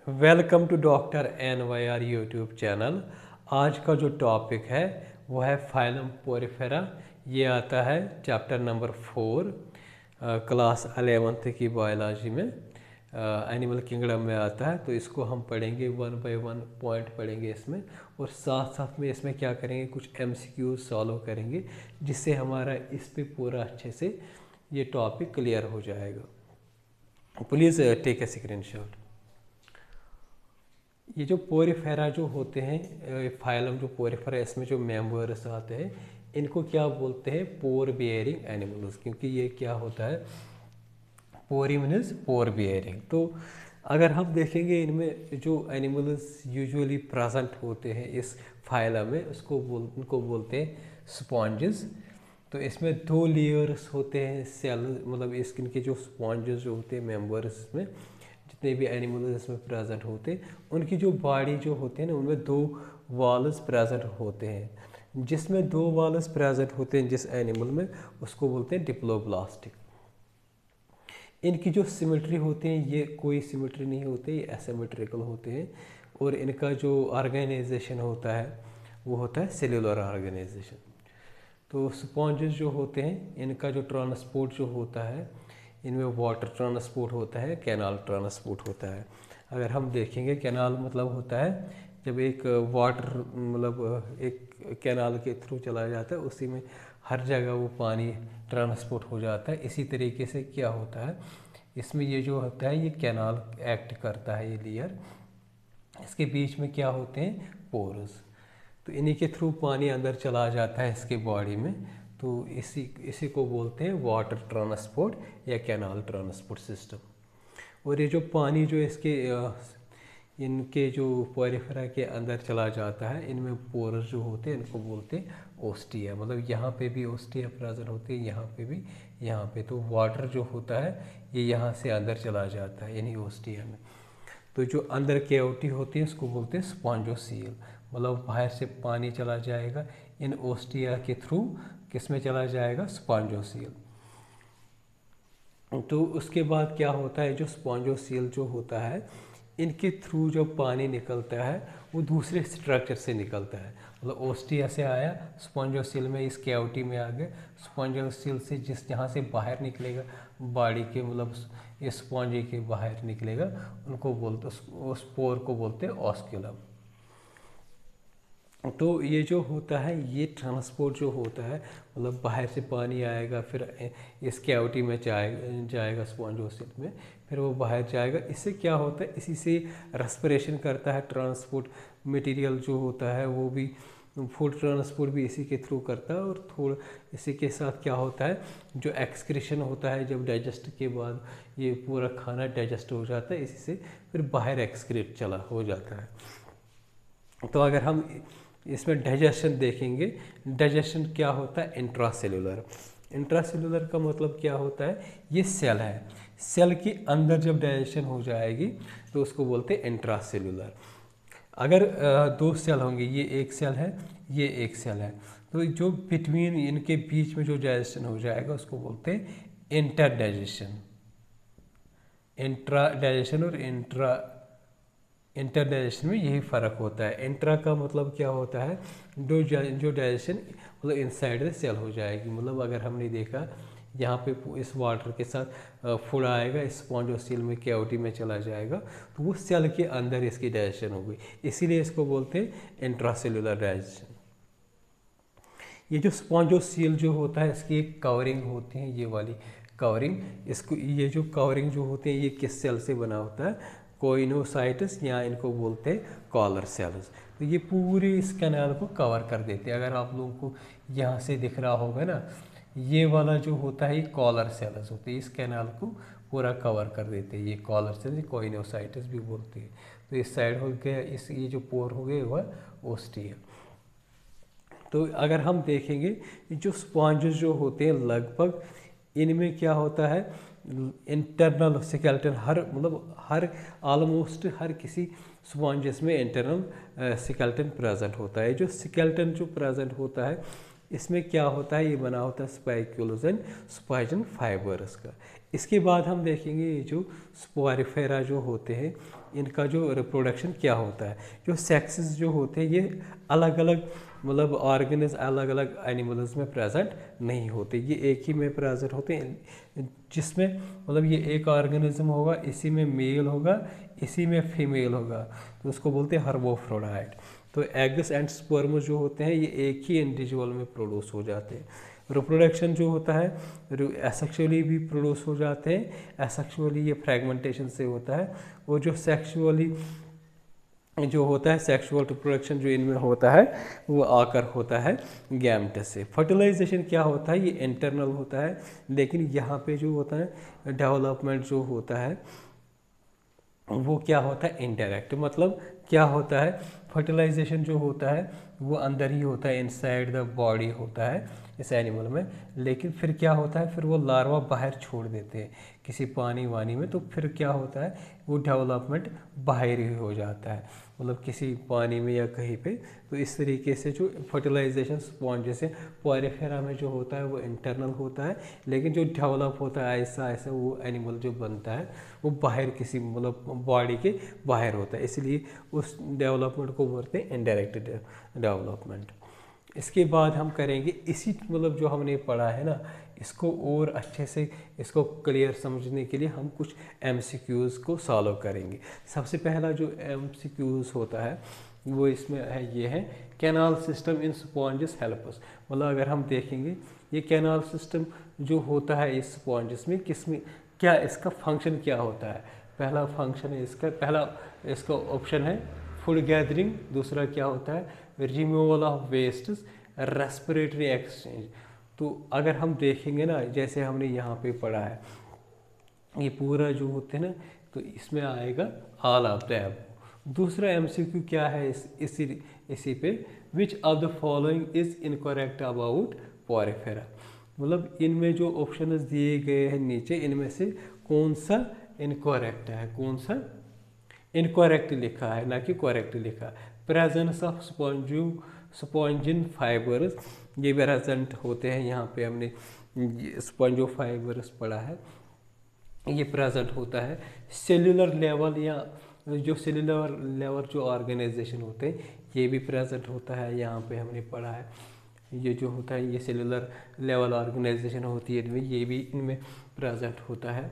Welcome to doctor NYR YouTube channel. आज का जो टॉपिक है वो है फाइलम पोरिफेरा। ये आता है चैप्टर नंबर 4 क्लास 11th की बायोलॉजी में, एनिमल किंगडम में आता है। तो इसको हम पढ़ेंगे, 1 बाय 1 पॉइंट पढ़ेंगे इसमें, और साथ साथ में इसमें क्या करेंगे, कुछ MCQ सॉल्व करेंगे, जिससे हमारा इस पे पूरा अच्छे से ये टॉपिक क्लियर हो जाएगा। Please take a screenshot. ये जो पोरिफेरा जो होते हैं, फाइलम जो पोरिफेरा, इसमें जो मेंबर्स आते हैं इनको क्या बोलते हैं, पोर बियरिंग एनिमल्स। क्योंकि ये क्या होता है, पोरी मीन्स पोर बियरिंग। तो अगर हम देखेंगे इनमें जो एनिमल्स यूजुअली प्रेजेंट होते हैं इस फाइलम में, उनको बोलते हैं स्पॉन्जेस। तो इसमें 2 लेयर्स होते हैं सेल, मतलब स्किन के जो स्पॉन्जेस जो होते हैं मेंबर्स में, जितने भी एनिमल्स इसमें प्रेजेंट होते हैं, उनकी जो बॉडी जो होते हैं ना, उनमें 2 वॉल्स प्रेजेंट होते हैं। जिसमें 2 वॉल्स प्रेजेंट होते हैं जिस एनिमल में, उसको बोलते हैं डिप्लोब्लास्टिक। इनकी जो सिमेट्री होते हैं, ये कोई सिमेट्री नहीं होते, ये एसिमेट्रिकल होते हैं। और इनका जो ऑर्गेनाइजेशन होता है वो होता है सेल्यूलर ऑर्गेनाइजेशन। तो स्पॉन्जेस जो होते हैं, इनका जो ट्रांसपोर्ट जो होता है, इनमें वाटर ट्रांसपोर्ट होता है, कैनाल ट्रांसपोर्ट होता है। अगर हम देखेंगे, कैनाल मतलब होता है जब एक वाटर, मतलब एक कैनाल के थ्रू चला जाता है, उसी में हर जगह वो पानी ट्रांसपोर्ट हो जाता है। इसी तरीके से क्या होता है, इसमें ये जो होता है, ये कैनाल एक्ट करता है, ये लेयर। इसके बीच में क्या होते हैं, पोर्स। तो इन्हीं के थ्रू पानी अंदर चला जाता है इसके बॉडी में। तो इसी को बोलते हैं वाटर ट्रांसपोर्ट या कैनाल ट्रांसपोर्ट सिस्टम। और ये जो पानी जो इनके जो पोरिफेरा के अंदर चला जाता है, इनमें पोरस जो होते हैं, इनको बोलते हैं ओस्टिया। मतलब यहाँ पे भी ओस्टिया प्रेजेंट होती है, यहाँ पे भी, यहाँ पे। तो वाटर जो होता है ये यहाँ से अंदर चला जाता है यानी ओस्टिया में। तो जो अंदर कैविटी होती है उसको बोलते हैं स्पॉन्जोसील। मतलब बाहर से पानी चला जाएगा इन ओस्टिया के थ्रू, किस में चला जाएगा, स्पॉन्जोसील। तो उसके बाद क्या होता है, जो स्पॉन्जोसील जो होता है, इनके थ्रू जो पानी निकलता है वो दूसरे स्ट्रक्चर से निकलता है। मतलब ओस्टिया से आया, स्पॉन्जोसील में, इस कैविटी में आ गए। स्पॉन्जोसील से जहाँ से बाहर निकलेगा बॉडी के, मतलब इस स्पॉन्ज के बाहर निकलेगा, उनको बोलते, उस पोर को बोलते हैं ऑस्क्यूलम। तो ये जो होता है, ये ट्रांसपोर्ट जो होता है, मतलब बाहर से पानी आएगा, फिर इस कैविटी में जाएगा स्पॉन्जोसिल में, फिर वो बाहर जाएगा। इससे क्या होता है, इसी से रेस्पिरेशन करता है, ट्रांसपोर्ट मटेरियल जो होता है वो भी, फूड ट्रांसपोर्ट भी इसी के थ्रू करता है। और थोड़ा इसी के साथ क्या होता है, जो एक्सक्रीशन होता है, जब डाइजेस्ट के बाद ये पूरा खाना डाइजेस्ट हो जाता है, इसी से फिर बाहर एक्सक्रीट चला हो जाता है। तो अगर हम इसमें डाइजेशन देखेंगे, डाइजेशन क्या होता है, इंट्रासेल्यूलर। इंट्रासेल्यूलर का मतलब क्या होता है, ये सेल है, सेल के अंदर जब डाइजेशन हो जाएगी तो उसको बोलते हैं इंट्रासेल्यूलर। अगर 2 सेल होंगे, ये एक सेल है, ये एक सेल है, तो जो बिटवीन इनके बीच में जो डाइजेशन हो जाएगा उसको बोलते हैं इंटर डाइजेशन। इंट्रा डाइजेशन और इंटर डाइजेशन में यही फ़र्क होता है। इंट्रा का मतलब क्या होता है, जो डाइजेशन मतलब इनसाइड द सेल हो जाएगी। मतलब अगर हमने देखा, यहाँ पे इस वाटर के साथ फूड आएगा, इस स्पॉन्जोसील में कैविटी में चला जाएगा, तो वो सेल के अंदर इसकी डाइजेशन होगी, इसीलिए इसको बोलते हैं इंट्रासेल्यूलर डाइजेशन। ये जो स्पॉन्जोसील जो होता है, इसकी एक कवरिंग होती है, ये वाली कवरिंग। इसको, ये जो कवरिंग जो होते हैं, ये किस सेल से बना होता है, कोइनोसाइट्स, या इनको बोलते हैं कॉलर सेल्स। तो ये पूरे इस कैनाल को कवर कर देते हैं। अगर आप लोगों को यहाँ से दिख रहा होगा ना, ये वाला जो होता है, ये कॉलर सेल्स होते हैं, इस कैनाल को पूरा कवर कर देते हैं। ये कॉलर सेल्स, कोइनोसाइट्स भी बोलते हैं। तो इस साइड हो गया, ये जो पोर हो गए वह ओस्टिया। तो अगर हम देखेंगे, जो स्पॉन्जेस जो होते हैं, लगभग इनमें क्या होता है, इंटरनल स्केलेटन, हर ऑलमोस्ट हर किसी स्पॉन्जेस में इंटरनल स्केलेटन प्रेजेंट होता है। जो स्केलेटन जो प्रेजेंट होता है, इसमें क्या होता है, ये बना होता है स्पाइक्यूल्स एंड स्पाइजन फाइबर्स का। इसके बाद हम देखेंगे ये जो स्पोरिफेरा जो होते हैं इनका जो रिप्रोडक्शन क्या होता है। जो सेक्सेस जो होते हैं ये अलग अलग मतलब ऑर्गेनिज अलग अलग एनिमल्स में प्रेजेंट नहीं होते, ये एक ही में प्रेजेंट होते हैं, जिसमें मतलब ये एक ऑर्गेनिज्म होगा, इसी में मेल होगा, इसी में फीमेल होगा, तो उसको बोलते हैं हर्माफ्रोडाइट। तो एग्स एंड स्पर्म जो होते हैं ये एक ही इंडिविजुअल में प्रोड्यूस हो जाते हैं। रिप्रोडक्शन जो होता है एसेक्सुअली भी प्रोड्यूस हो जाते हैं, एसेक्सुअली ये फ्रेगमेंटेशन से होता है, और जो सेक्सुअली जो होता है सेक्सुअल रिप्रोडक्शन जो इनमें होता है वो आकर होता है गैमेट्स से। फर्टिलाइजेशन क्या होता है, ये इंटरनल होता है, लेकिन यहाँ पे जो होता है डेवलपमेंट जो होता है वो क्या होता है इनडायरेक्ट। मतलब क्या होता है, फर्टिलाइजेशन जो होता है वो अंदर ही होता है, इनसाइड द बॉडी होता है इस एनिमल में, लेकिन फिर क्या होता है, फिर वो लार्वा बाहर छोड़ देते हैं किसी पानी वानी में, तो फिर क्या होता है वो डेवलपमेंट बाहर ही हो जाता है, मतलब किसी पानी में या कहीं पे। तो इस तरीके से जो फर्टिलाइजेशन स्पॉन्ज जैसे पोरिफेरा में जो होता है वो इंटरनल होता है, लेकिन जो डेवलप होता है ऐसा ऐसा वो एनिमल जो बनता है वो बाहर किसी मतलब बॉडी के बाहर होता है, इसलिए उस डेवलपमेंट को बोलते हैं इनडायरेक्ट डेवलपमेंट। इसके बाद हम करेंगे इसी मतलब जो हमने पढ़ा है ना इसको और अच्छे से इसको क्लियर समझने के लिए हम कुछ MCQs को सॉल्व करेंगे। सबसे पहला जो MCQs होता है वो इसमें है, ये है canal system in sponges help us. मतलब अगर हम देखेंगे ये कैनाल सिस्टम जो होता है इस स्पॉन्जेस में किसमें क्या इसका फंक्शन क्या होता है। पहला फंक्शन है इसका, पहला इसका ऑप्शन है फूड गैदरिंग, दूसरा क्या होता है removal of waste, respiratory exchange. तो अगर हम देखेंगे ना जैसे हमने यहाँ पे पढ़ा है ये पूरा जो होते हैं ना तो इसमें आएगा ऑल ऑफ द अबव। दूसरा MCQ क्या है इसी पे, which of the following is incorrect about Porifera. मतलब इनमें जो ऑप्शन दिए गए हैं नीचे इनमें से कौन सा इनकरेक्ट है, कौन सा इनकरेक्ट लिखा है ना कि करेक्ट लिखा है। प्रेजेंस ऑफ स्पॉन्जिन फाइबर्स ये प्रेजेंट होते हैं, यहाँ पे हमने स्पॉन्जो फाइबर्स पढ़ा है, ये प्रेजेंट होता है। सेल्यूलर लेवल या जो सेल्यूलर लेवल जो ऑर्गेनाइजेशन होते हैं ये भी प्रेजेंट होता है, यहाँ पे हमने पढ़ा है। ये जो होता है ये सेल्यूलर लेवल ऑर्गेनाइजेशन होती है इनमें, ये भी इनमें प्रेजेंट होता है।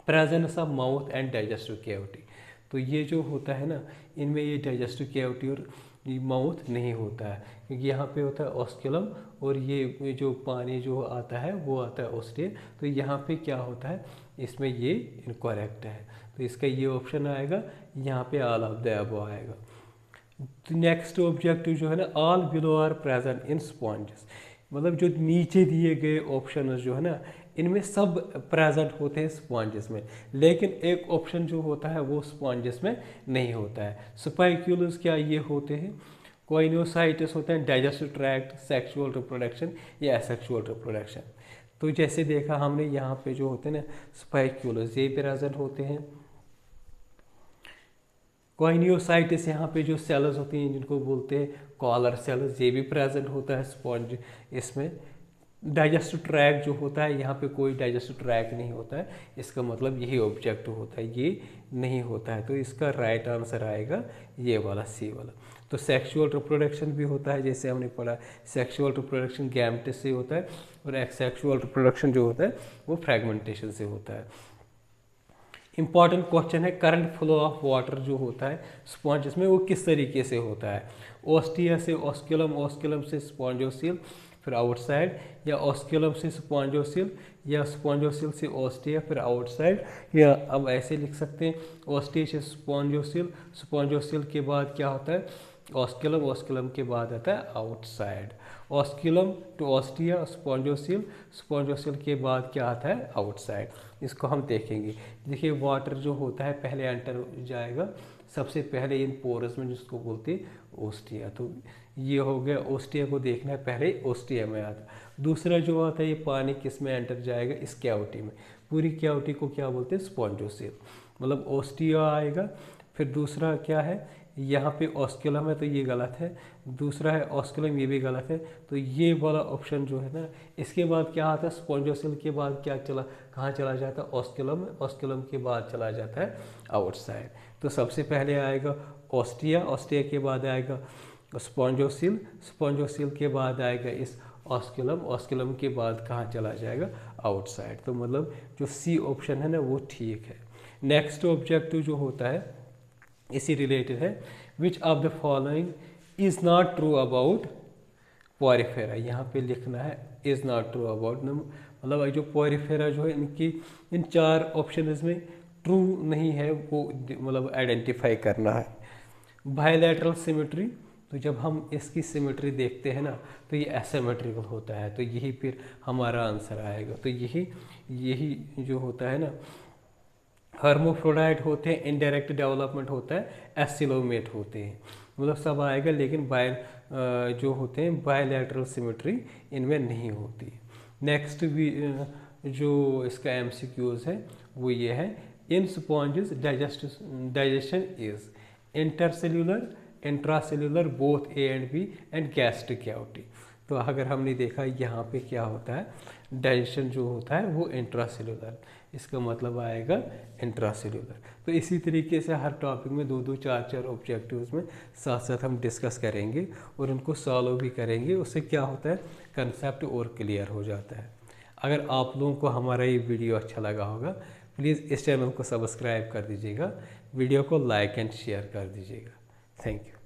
Presence of mouth and digestive cavity, तो ये जो होता है ना इनमें ये डाइजेस्टिव कैविटी और माउथ नहीं होता है, क्योंकि यहाँ पे होता है ऑस्क्यूलम और ये जो पानी जो आता है वो आता है ओस्टिया। तो यहाँ पे क्या होता है इसमें ये इनकरेक्ट है, तो इसका ये ऑप्शन आएगा, यहाँ पे ऑल ऑफ द अबव आएगा। तो नेक्स्ट ऑब्जेक्टिव जो है ना all below are present in sponges. मतलब जो नीचे दिए गए ऑप्शन जो है ना इनमें सब प्रेजेंट होते हैं स्पॉन्जेस में, लेकिन एक ऑप्शन जो होता है वो स्पॉन्जेस में नहीं होता है। स्पाइक्यूल्स क्या ये होते हैं, कोइनोसाइट्स होते हैं, डाइजेस्टिव ट्रैक्ट, सेक्सुअल रिप्रोडक्शन या एसेक्सुअल रिप्रोडक्शन। तो जैसे देखा हमने यहाँ पे जो होते हैं ना स्पाइक्यूल्स ये प्रेजेंट होते हैं। कोइनियोसाइटिस यहाँ पे जो सेल्स होती हैं जिनको बोलते हैं कॉलर सेल्स ये भी प्रेजेंट होता है स्पॉन्ज इसमें। डाइजेस्टिव ट्रैक जो होता है यहाँ पे कोई डाइजेस्टिव ट्रैक नहीं होता है, इसका मतलब यही ऑब्जेक्टिव होता है, ये नहीं होता है। तो इसका राइट आंसर आएगा ये वाला सी वाला। तो सेक्सुअल रिप्रोडक्शन भी होता है, जैसे हमने पढ़ा सेक्सुअल रिप्रोडक्शन गैमेट्स से होता है और एक्सेक्सुअल रिप्रोडक्शन जो होता है वो फ्रेगमेंटेशन से होता है। इंपॉर्टेंट क्वेश्चन है करंट फ्लो ऑफ वाटर जो होता है स्पॉन्ज में वो किस तरीके से होता है। ओस्टिया से ऑस्क्यूलम, ऑस्क्यूलम से स्पॉन्जोसिल फिर आउटसाइड, या ऑस्क्यूलम से स्पॉन्जोसिल या स्पॉन्जोसिल से ओस्टिया फिर आउटसाइड, या अब ऐसे लिख सकते हैं ओस्टिया से स्पॉन्जोसिल, स्पॉन्जोसिल के बाद क्या होता है ऑस्क्यूलम, ऑस्क्यूलम के बाद आता है outside, osculum to ostia spongocoel, spongocoel के बाद क्या आता है आउटसाइड। इसको हम देखेंगे। देखिए वाटर जो होता है पहले एंटर जाएगा सबसे पहले इन पोरस में जिसको बोलते हैं ओस्टिया। तो ये हो गया ओस्टिया को देखना है पहले ओस्टिया में आता। दूसरा जो आता है ये पानी किस में एंटर जाएगा इस कैविटी में, पूरी कैविटी को क्या बोलते हैं स्पॉन्जोसिल, मतलब ओस्टिया आएगा। फिर दूसरा क्या है यहाँ पे ऑस्कुलम है तो ये गलत है, दूसरा है ऑस्कुलम, ये भी गलत है। तो ये वाला ऑप्शन जो है ना, इसके बाद क्या आता है, स्पॉन्जोसिल के बाद क्या कहाँ चला जाता है, ऑस्कुलम, ऑस्कुलम के बाद चला जाता है आउटसाइड। तो सबसे पहले आएगा ऑस्टिया, ऑस्टिया के बाद आएगा स्पॉन्जोसिल, स्पॉन्जोसिल के बाद आएगा इस ऑस्कुलम, ऑस्कुलम के बाद कहाँ चला जाएगा, आउटसाइड। तो मतलब जो सी ऑप्शन है ना वो ठीक है। नेक्स्ट ऑब्जेक्टिव जो होता है इसी रिलेटेड है, which of the following is not true about Porifera. यहाँ पे लिखना है इज नॉट ट्रू अबाउट, मतलब जो पोरिफेरा जो है इनकी इन 4 ऑप्शन में ट्रू नहीं है, वो मतलब आइडेंटिफाई करना है। बायलैटरल सिमेट्री, तो जब हम इसकी सिमेट्री देखते हैं ना तो ये एसिमेट्रिकल होता है, तो यही फिर हमारा आंसर आएगा। तो यही जो होता है ना, हर्मोफ्रोडाइट होते हैं, इनडायरेक्ट डेवलपमेंट होता है, एसिलोमेट होते हैं, मतलब सब आएगा। लेकिन जो होते हैं बायलैटरल सिमेट्री इनमें नहीं होती। नेक्स्ट भी जो इसका एमसीक्यूज है वो ये है, in sponges digestion is intercellular, intracellular, both A and B and gastric cavity. तो अगर हमने देखा यहाँ पे क्या होता है, डाइजेशन जो होता है वो इंट्रासेल्यूलर, इसका मतलब आएगा इंट्रासेल्यूलर। तो इसी तरीके से हर टॉपिक में 2-2, 4-4 ऑब्जेक्टिव्स में साथ साथ हम डिस्कस करेंगे और उनको सॉल्व भी करेंगे। उससे क्या होता है, कंसेप्ट और क्लियर हो जाता है। अगर आप लोगों को हमारा ये वीडियो अच्छा लगा होगा, प्लीज़ इस चैनल को सब्सक्राइब कर दीजिएगा, वीडियो को लाइक एंड शेयर कर दीजिएगा। Thank you.